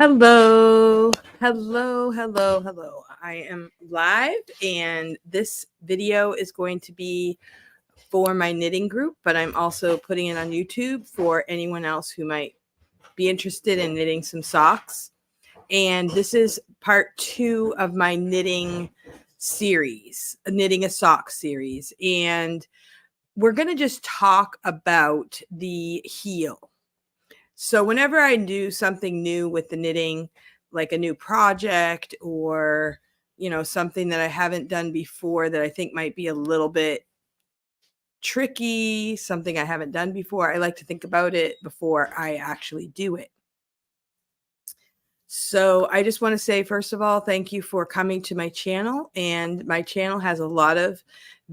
Hello, hello. I am live, and this video is going to be for my knitting group, but I'm also putting it on YouTube for anyone else who might be interested in knitting some socks. And this is part 2 of my knitting series, knitting a sock series. And we're going to just talk about the heel. So whenever I do something new with the knitting, like a new project or, something that I haven't done before that I think might be a little bit tricky, something I haven't done before, I like to think about it before I actually do it. So I just want to say, first of all, thank you for coming to my channel. And my channel has a lot of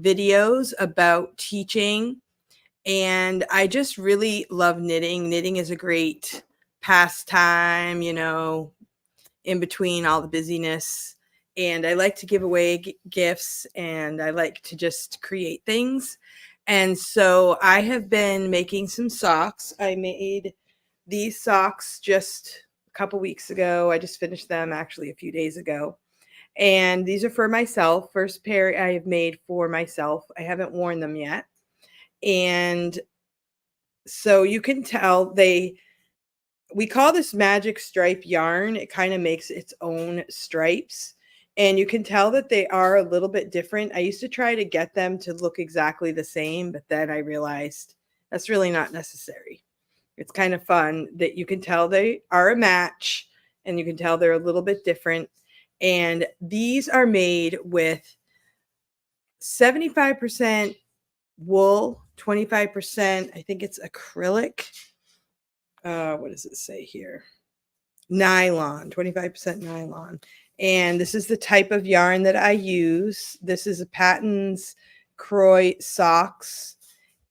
videos about teaching. And I just really love knitting. Knitting is a great pastime, in between all the busyness. And I like to give away gifts, and I like to just create things. And so I have been making some socks. I made these socks just a couple weeks ago. I just finished them actually a few days ago. And these are for myself. First pair I have made for myself. I haven't worn them yet. And so you can tell we call this magic stripe yarn. It kind of makes its own stripes. And you can tell that they are a little bit different. I used to try to get them to look exactly the same, but then I realized that's really not necessary. It's kind of fun that you can tell they are a match, and you can tell they're a little bit different. And these are made with 75% wool, 25%, I think it's acrylic. What does it say here? Nylon, 25% nylon. And this is the type of yarn that I use. This is a Patton's Croy socks.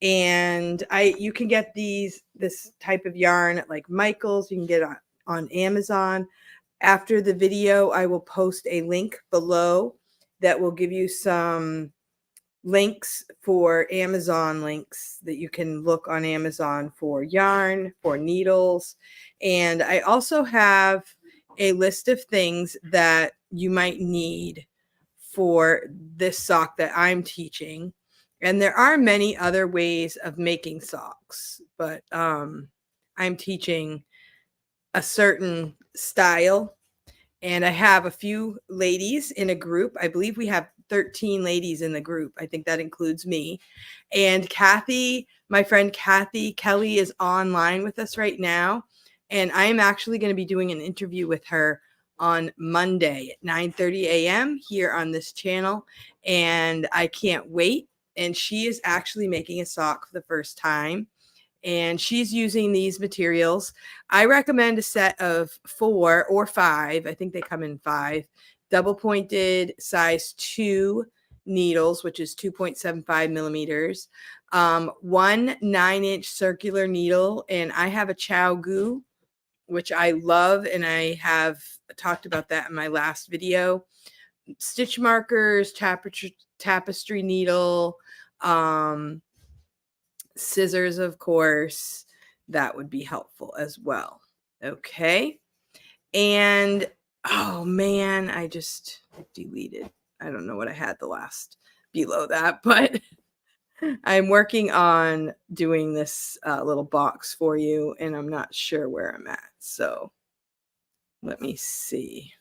And you can get this type of yarn at like Michael's. You can get it on Amazon. After the video, I will post a link below that will give you some links for Amazon links that you can look on Amazon for yarn, for needles. And I also have a list of things that you might need for this sock that I'm teaching. And there are many other ways of making socks, but I'm teaching a certain style. And I have a few ladies in a group. I believe we have 13 ladies in the group. I think that includes me. And Kathy, my friend Kathy Kelly, is online with us right now. And I'm actually going to be doing an interview with her on Monday at 9:30 a.m. here on this channel. And I can't wait. And she is actually making a sock for the first time. And she's using these materials. I recommend a set of 4 or 5. I think they come in 5 double pointed size 2 needles, which is 2.75 millimeters. 1 9-inch circular needle. And I have a Chiao goo, which I love. And I have talked about that in my last video. Stitch markers, tapestry needle, scissors, of course, that would be helpful as well. Okay. And oh man, I just deleted. I don't know what I had the last below that, but I'm working on doing this little box for you, and I'm not sure where I'm at. So let me see.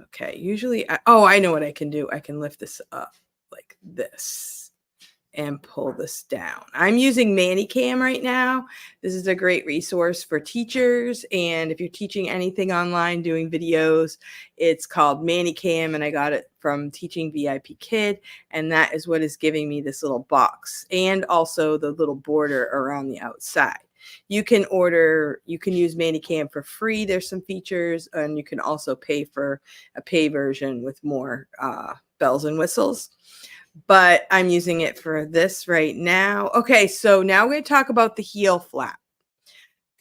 Okay. Usually, I know what I can do. I can lift this up like this and pull this down. I'm using ManyCam right now. This is a great resource for teachers. And if you're teaching anything online, doing videos, it's called ManyCam. And I got it from Teaching VIP Kid. And that is what is giving me this little box and also the little border around the outside. You can use ManyCam for free. There's some features, and you can also pay for a pay version with more bells and whistles. But I'm using it for this right now. Okay, so now we're going to talk about the heel flap.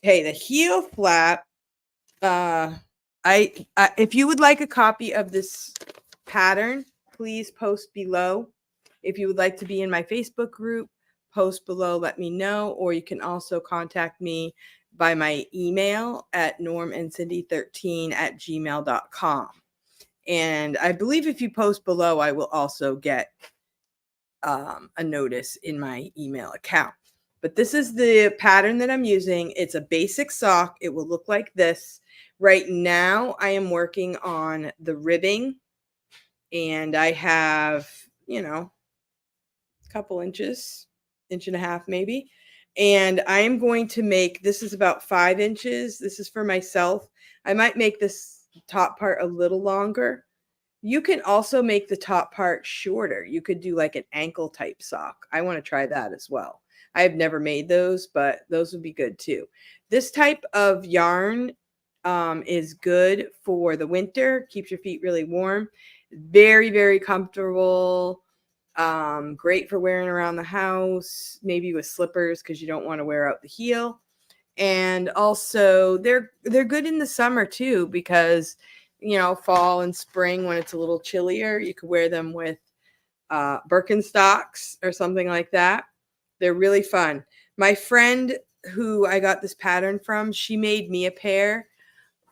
Okay, the heel flap. If you would like a copy of this pattern, please post below. If you would like to be in my Facebook group, post below, let me know. Or you can also contact me by my email at normandcindy13@gmail.com. And I believe if you post below, I will also get a notice in my email account. But this is the pattern that I'm using. It's a basic sock. It will look like this. Right now, I am working on the ribbing, and I have, you know, a couple inches, inch and a half maybe. And I am going to make, this is about 5 inches. This is for myself. I might make this top part a little longer. You can also make the top part shorter. You could do like an ankle type sock. I want to try that as well. I have never made those, but those would be good too. This type of yarn is good for the winter, keeps your feet really warm. Very, very comfortable. Great for wearing around the house, maybe with slippers because you don't want to wear out the heel. And also they're good in the summer too, because you know, fall and spring when it's a little chillier, you could wear them with Birkenstocks or something like that. They're really fun. My friend who I got this pattern from, she made me a pair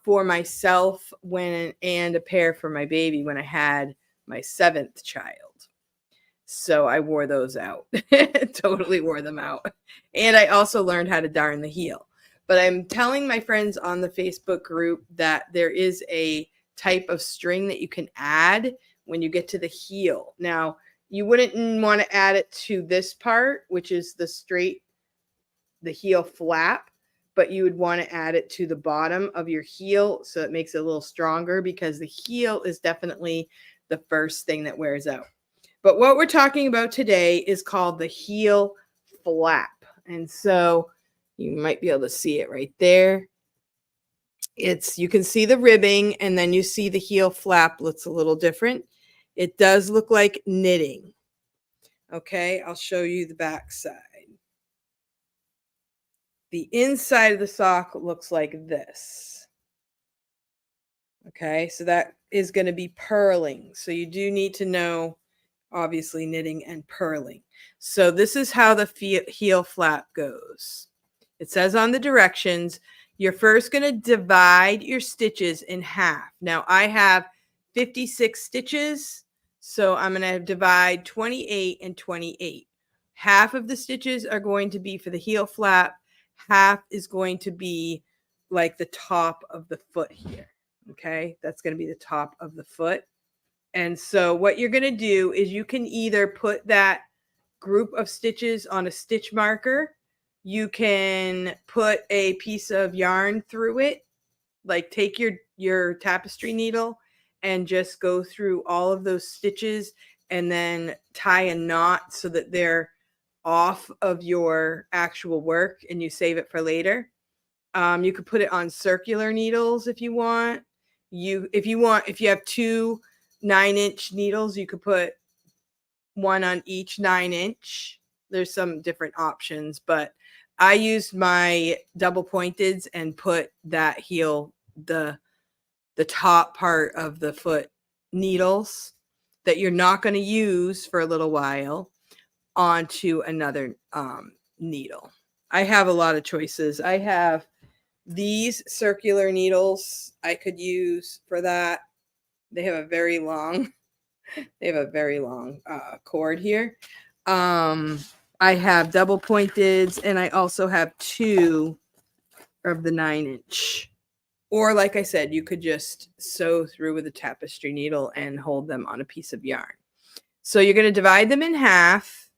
for myself and a pair for my baby when I had my 7th child. So I wore those out. Totally wore them out. And I also learned how to darn the heel. But I'm telling my friends on the Facebook group that there is a type of string that you can add when you get to the heel. Now, you wouldn't want to add it to this part, which is the heel flap, but you would want to add it to the bottom of your heel so it makes it a little stronger, because the heel is definitely the first thing that wears out. But what we're talking about today is called the heel flap. And so you might be able to see it right there. You can see the ribbing, and then you see the heel flap looks a little different. It does look like knitting. Okay, I'll show you the back side. The inside of the sock looks like this. Okay, so that is going to be purling. So you do need to know, obviously, knitting and purling. So this is how the heel flap goes. It says on the directions, you're first going to divide your stitches in half. Now I have 56 stitches, so I'm going to divide 28 and 28. Half of the stitches are going to be for the heel flap. Half is going to be like the top of the foot here. Okay, that's going to be the top of the foot. And so what you're going to do is you can either put that group of stitches on a stitch marker. You can put a piece of yarn through it, like take your tapestry needle and just go through all of those stitches and then tie a knot so that they're off of your actual work and you save it for later. You could put it on circular needles if you want. If you have 2 9-inch needles, you could put one on each 9-inch. There's some different options, but I used my double pointeds and put that heel, the top part of the foot needles that you're not going to use for a little while onto another needle. I have a lot of choices. I have these circular needles I could use for that. They have a very long cord here. I have double pointeds, and I also have 2 of the 9-inch. Or like I said, you could just sew through with a tapestry needle and hold them on a piece of yarn. So you're going to divide them in half,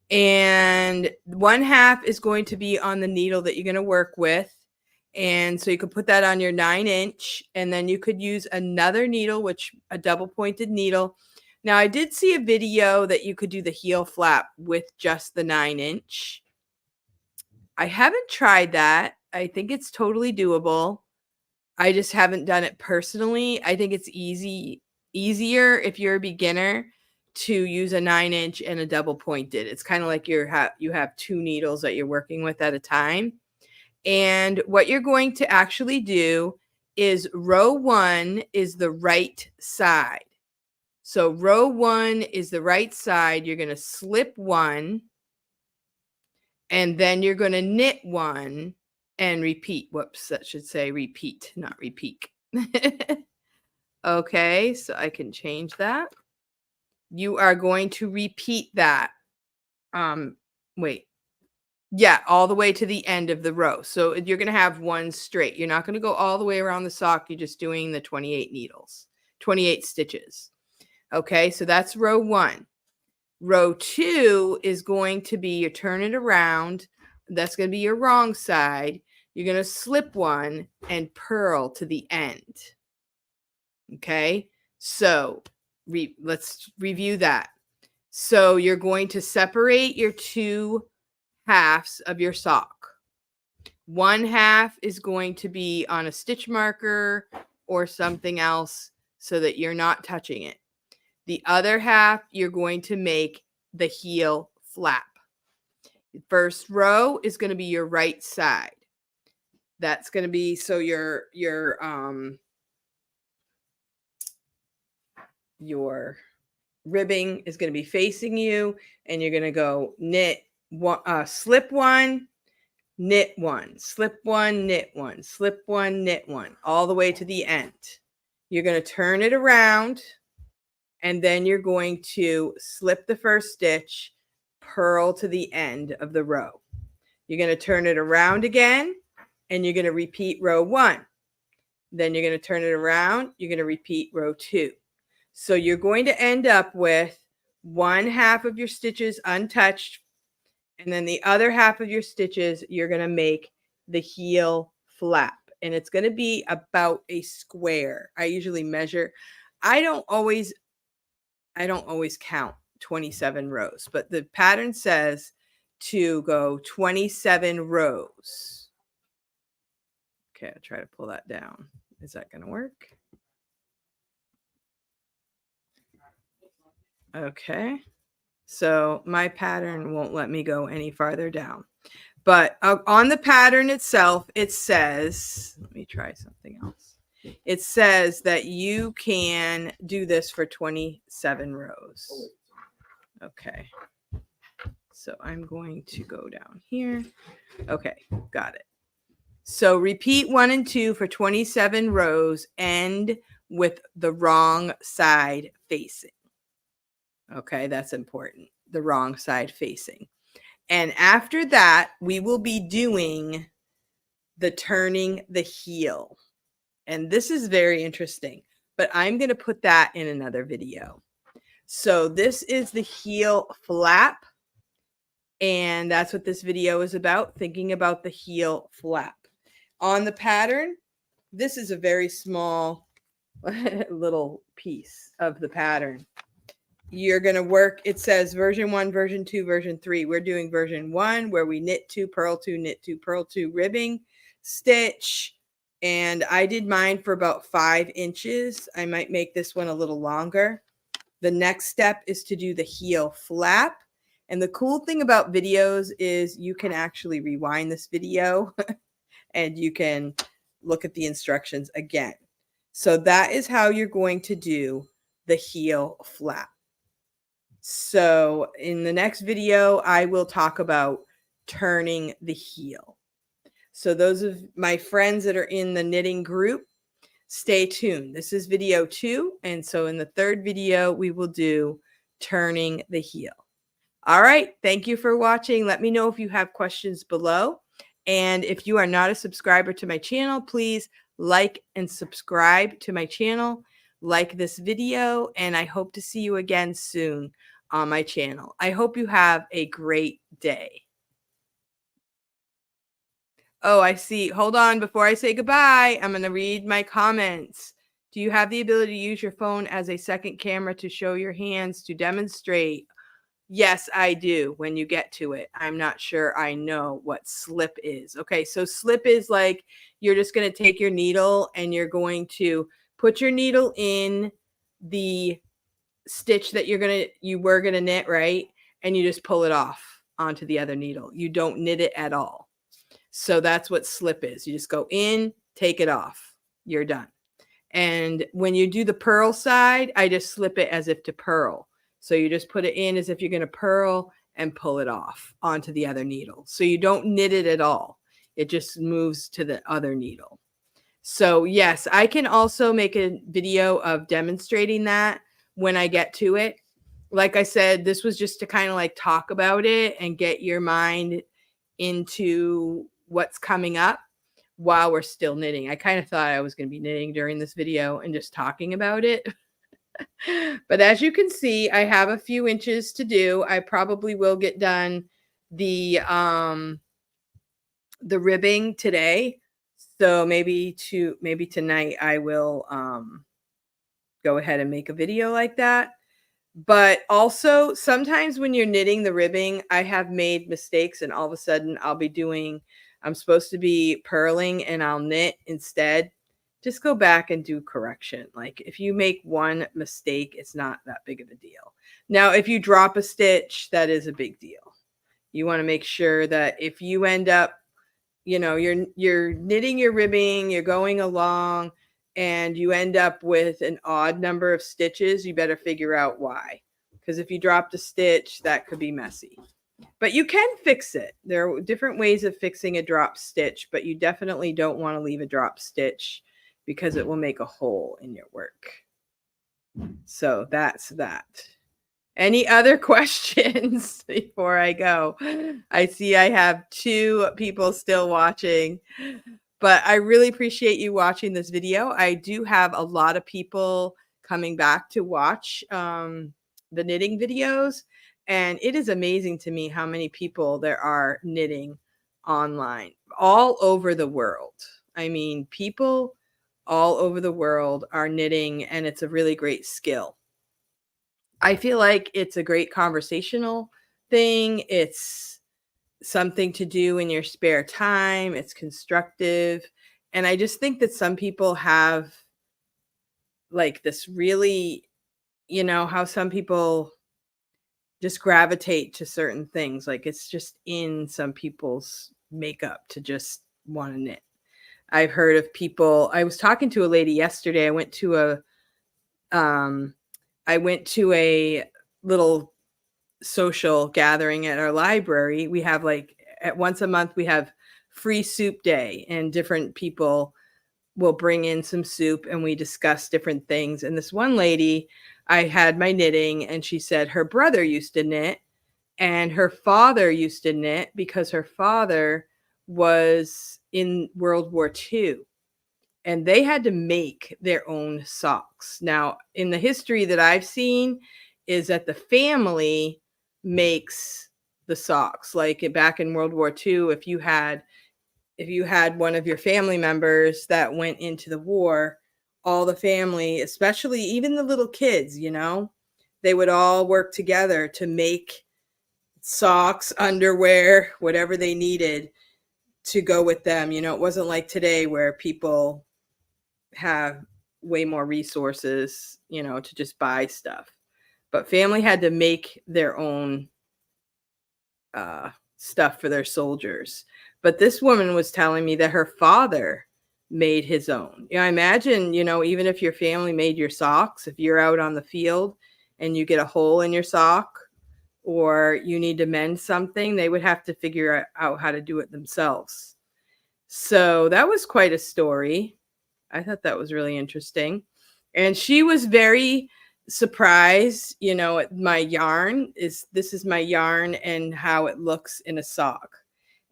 and 1/2 is going to be on the needle that you're going to work with. And so you could put that on your 9-inch, and then you could use another needle, a double pointed needle. Now I did see a video that you could do the heel flap with just the 9-inch. I haven't tried that. I think it's totally doable. I just haven't done it personally. I think it's easier if you're a beginner to use a 9-inch and a double pointed. It's kind of like you have 2 needles that you're working with at a time. And what you're going to actually do is row 1 is the right side. So row 1 is the right side. You're going to slip 1, and then you're going to knit 1, and repeat. Whoops, that should say repeat, not repeat. Okay, so I can change that. You are going to repeat that. Wait. Yeah, all the way to the end of the row. So you're going to have one straight. You're not going to go all the way around the sock. You're just doing the 28 needles, 28 stitches. Okay, so that's row 1. Row 2 is going to be, you turn it around. That's going to be your wrong side. You're going to slip one and purl to the end. Okay, so let's review that. So you're going to separate your 2 halves of your sock. One half is going to be on a stitch marker or something else so that you're not touching it. The other half, you're going to make the heel flap. The first row is going to be your right side. That's going to be, so your ribbing is going to be facing you, and you're going to go knit one, slip one, knit one, slip one, knit one, slip one, knit one, all the way to the end. You're going to turn it around, and then you're going to slip the first stitch, purl to the end of the row. You're going to turn it around again, and you're going to repeat row 1. Then you're going to turn it around, you're going to repeat row 2. So you're going to end up with one half of your stitches untouched, and then the other half of your stitches, you're going to make the heel flap. And it's going to be about a square. I usually measure. I don't always count 27 rows, but the pattern says to go 27 rows. Okay, I'll try to pull that down. Is that going to work? Okay. So my pattern won't let me go any farther down. But on the pattern itself, it says, let me try something else. It says that you can do this for 27 rows. Okay. So I'm going to go down here. Okay, got it. So repeat 1 and 2 for 27 rows, end with the wrong side facing. Okay, that's important. The wrong side facing. And after that, we will be doing the turning the heel. And this is very interesting, but I'm going to put that in another video. So this is the heel flap. And that's what this video is about, thinking about the heel flap. On the pattern, this is a very small little piece of the pattern. You're going to work, it says version 1, version 2, version 3. We're doing version 1 where we knit 2, purl 2, knit 2, purl 2, ribbing, stitch. And I did mine for about 5 inches. I might make this one a little longer. The next step is to do the heel flap. And the cool thing about videos is you can actually rewind this video and you can look at the instructions again. So that is how you're going to do the heel flap. So in the next video, I will talk about turning the heel. So those of my friends that are in the knitting group, stay tuned. This is video 2. And so in the third video, we will do turning the heel. All right. Thank you for watching. Let me know if you have questions below. And if you are not a subscriber to my channel, please like and subscribe to my channel. Like this video, and I hope to see you again soon on my channel. I hope you have a great day. Oh, I see. Hold on. Before I say goodbye, I'm going to read my comments. Do you have the ability to use your phone as a second camera to show your hands to demonstrate? Yes, I do. When you get to it, I'm not sure I know what slip is. Okay, so slip is like you're just going to take your needle and you're going to put your needle in the stitch that you were going to knit, right? And you just pull it off onto the other needle. You don't knit it at all. So that's what slip is. You just go in, take it off. You're done. And when you do the purl side, I just slip it as if to purl. So you just put it in as if you're going to purl and pull it off onto the other needle. So you don't knit it at all. It just moves to the other needle. So yes, I can also make a video of demonstrating that when I get to it. Like I said, this was just to kind of like talk about it and get your mind into what's coming up while we're still knitting. I kind of thought I was going to be knitting during this video and just talking about it. But as you can see, I have a few inches to do. I probably will get done the ribbing today. So maybe tonight I will go ahead and make a video like that. But also sometimes when you're knitting the ribbing, I have made mistakes and all of a sudden I'm supposed to be purling and I'll knit instead. Just go back and do correction. Like if you make one mistake, it's not that big of a deal. Now, if you drop a stitch, that is a big deal. You want to make sure that if you end up, you're knitting your ribbing, you're going along, and you end up with an odd number of stitches, you better figure out why. Because if you dropped a stitch, that could be messy. But you can fix it. There are different ways of fixing a drop stitch, but you definitely don't want to leave a drop stitch because it will make a hole in your work. So that's that. Any other questions before I go? I see I have 2 people still watching, but I really appreciate you watching this video. I do have a lot of people coming back to watch the knitting videos, and it is amazing to me how many people there are knitting online all over the world. I mean, people all over the world are knitting, and it's a really great skill. I feel like it's a great conversational thing. It's something to do in your spare time. It's constructive. And I just think that some people have like this really, how some people just gravitate to certain things. Like it's just in some people's makeup to just want to knit. I've heard of people. I was talking to a lady yesterday. I went to a little social gathering at our library. We have once a month, we have free soup day, and different people will bring in some soup and we discuss different things. And this one lady, I had my knitting, and she said her brother used to knit and her father used to knit because her father was in World War II. And they had to make their own socks. Now, in the history that I've seen is that the family makes the socks. Like back in World War II, if you had one of your family members that went into the war, all the family, especially even the little kids, they would all work together to make socks, underwear, whatever they needed to go with them. It wasn't like today where people have way more resources, to just buy stuff. But family had to make their own stuff for their soldiers. But this woman was telling me that her father made his own. I imagine, even if your family made your socks, if you're out on the field and you get a hole in your sock or you need to mend something, they would have to figure out how to do it themselves. So that was quite a story. I thought that was really interesting. And she was very surprised, at my yarn. This is my yarn and how it looks in a sock.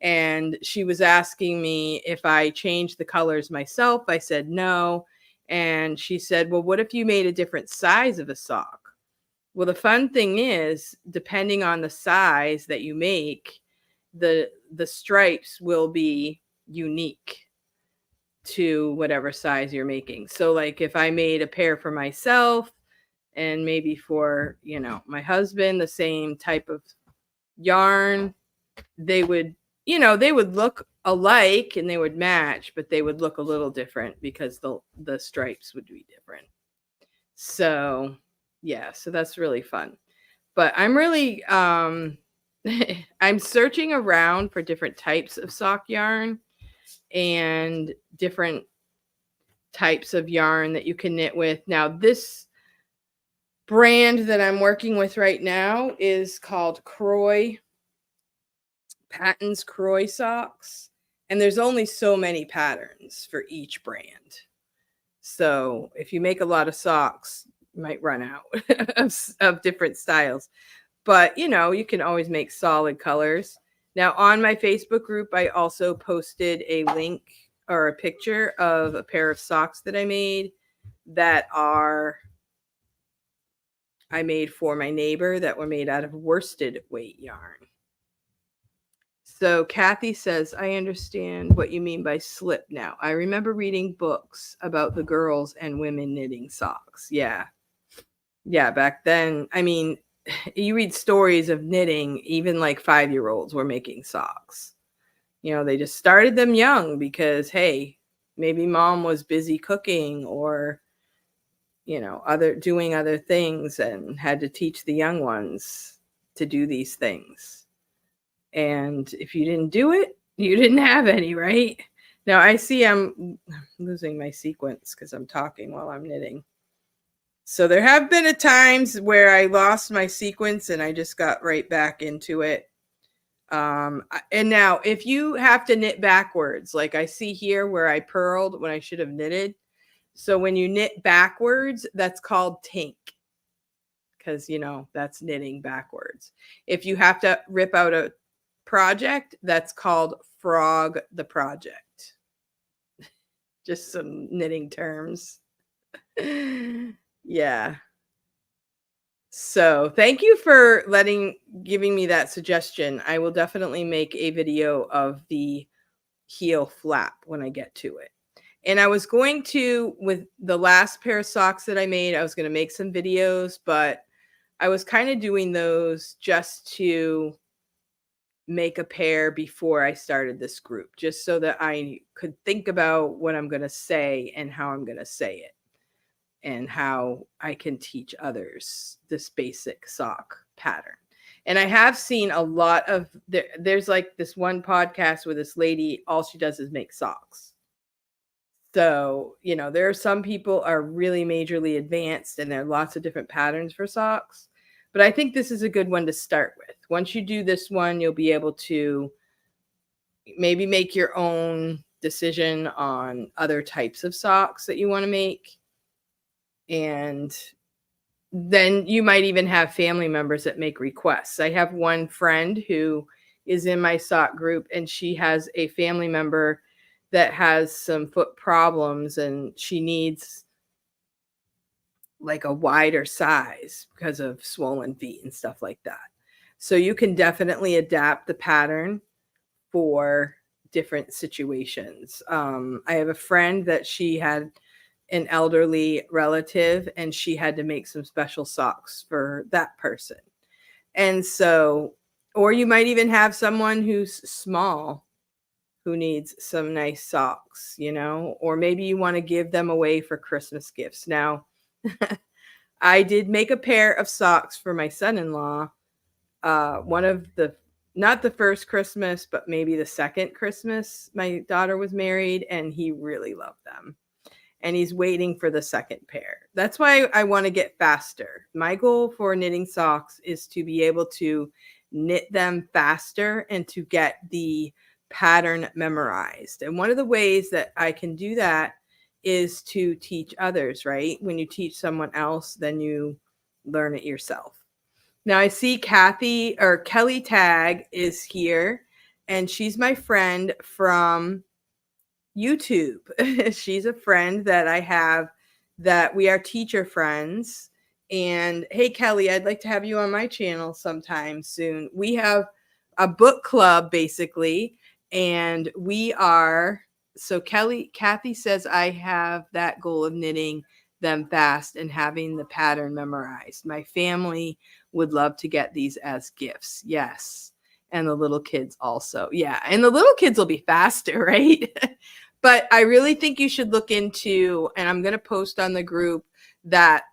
And she was asking me if I changed the colors myself. I said no. And she said, well, what if you made a different size of a sock? Well, the fun thing is, depending on the size that you make, the stripes will be unique to whatever size you're making. So like if I made a pair for myself and maybe for, my husband, the same type of yarn, they would look alike and they would match, but they would look a little different because the stripes would be different. So yeah, so that's really fun. But I'm really, I'm searching around for different types of sock yarn and different types of yarn that you can knit with. Now, this brand that I'm working with right now is called Crochet, Patton's Crochet Socks. And there's only so many patterns for each brand. So if you make a lot of socks, you might run out of different styles. But, you know, you can always make solid colors. Now, on my Facebook group, I also posted a link or a picture of a pair of socks that I made that I made for my neighbor that were made out of worsted weight yarn. So Kathy says, I understand what you mean by slip now. I remember reading books about the girls and women knitting socks. Yeah. Yeah, back then, I mean, you read stories of knitting, even like 5-year-olds were making socks. You know, they just started them young because, hey, maybe mom was busy cooking or, you know, doing other things and had to teach the young ones to do these things. And if you didn't do it, you didn't have any, right? Now I see I'm losing my sequence because I'm talking while I'm knitting. So there have been times where I lost my sequence and I just got right back into it. And now if you have to knit backwards, like I see here where I purled when I should have knitted. So when you knit backwards, that's called tink. Because, you know, that's knitting backwards. If you have to rip out a project, that's called frog the project. Just some knitting terms. Yeah. So thank you for giving me that suggestion. I will definitely make a video of the heel flap when I get to it. And I was going to, with the last pair of socks that I made, I was going to make some videos, but I was kind of doing those just to make a pair before I started this group, just so that I could think about what I'm going to say and how I'm going to say it and how I can teach others this basic sock pattern. And I have seen a lot of, there's like this one podcast where this lady, all she does is make socks. So, you know, there are some people are really majorly advanced and there are lots of different patterns for socks. But I think this is a good one to start with. Once you do this one, you'll be able to maybe make your own decision on other types of socks that you want to make. And then you might even have family members that make requests. I have one friend who is in my sock group, and she has a family member that has some foot problems, and she needs like a wider size because of swollen feet and stuff like that. So you can definitely adapt the pattern for different situations. I have a friend that she had an elderly relative and she had to make some special socks for that person. And so, or you might even have someone who's small who needs some nice socks, you know, or maybe you want to give them away for Christmas gifts. Now, I did make a pair of socks for my son-in-law. One of the, not the first Christmas, but maybe the second Christmas my daughter was married, and he really loved them. And he's waiting for the second pair. That's why I want to get faster. My goal for knitting socks is to be able to knit them faster and to get the pattern memorized. And one of the ways that I can do that is to teach others, right? When you teach someone else, then you learn it yourself. Now I see Kelly Tag is here, and she's my friend from YouTube. She's a friend that I have that we are teacher friends. And hey, Kelly, I'd like to have you on my channel sometime soon. We have a book club basically. And Kathy says I have that goal of knitting them fast and having the pattern memorized. My family would love to get these as gifts. Yes. And the little kids also. Yeah. And the little kids will be faster, right? But I really think you should look into, and I'm going to post on the group, that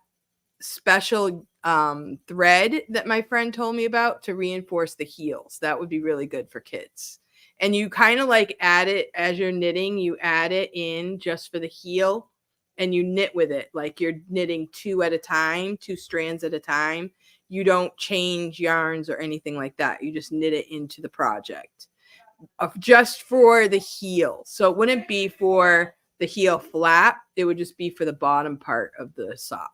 special thread that my friend told me about to reinforce the heels. That would be really good for kids. And you kind of like add it as you're knitting, you add it in just for the heel and you knit with it. Like you're knitting 2 strands at a time. You don't change yarns or anything like that. You just knit it into the project. just for the heel. So it wouldn't be for the heel flap. It would just be for the bottom part of the sock.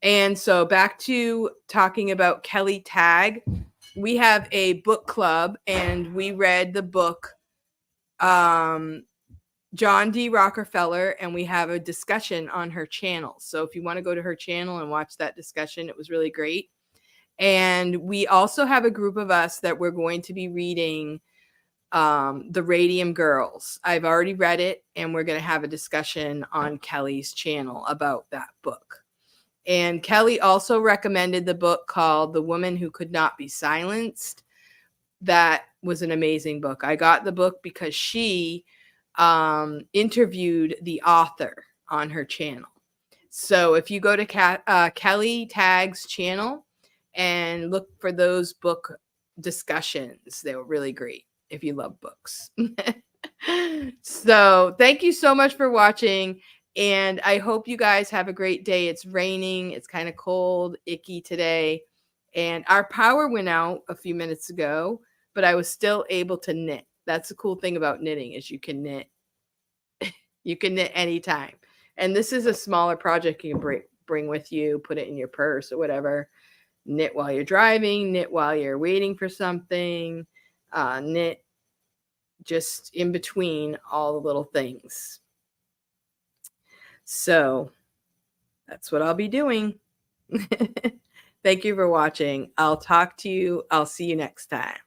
And so back to talking about Kelly Tag. We have a book club and we read the book John D. Rockefeller, and we have a discussion on her channel. So if you want to go to her channel and watch that discussion, it was really great. And we also have a group of us that we're going to be reading The Radium Girls. I've already read it, and we're going to have a discussion on Kelly's channel about that book. And Kelly also recommended the book called The Woman Who Could Not Be Silenced. That was an amazing book. I got the book because she interviewed the author on her channel. So if you go to Kelly Tag's channel and look for those book discussions, they were really great if you love books. So thank you so much for watching. And I hope you guys have a great day. It's raining. It's kind of cold, icky today. And our power went out a few minutes ago, but I was still able to knit. That's the cool thing about knitting is you can knit. You can knit anytime. And this is a smaller project you can bring with you, put it in your purse or whatever. Knit while you're driving, knit while you're waiting for something, knit just in between all the little things. So that's what I'll be doing. Thank you for watching. I'll talk to you. I'll see you next time.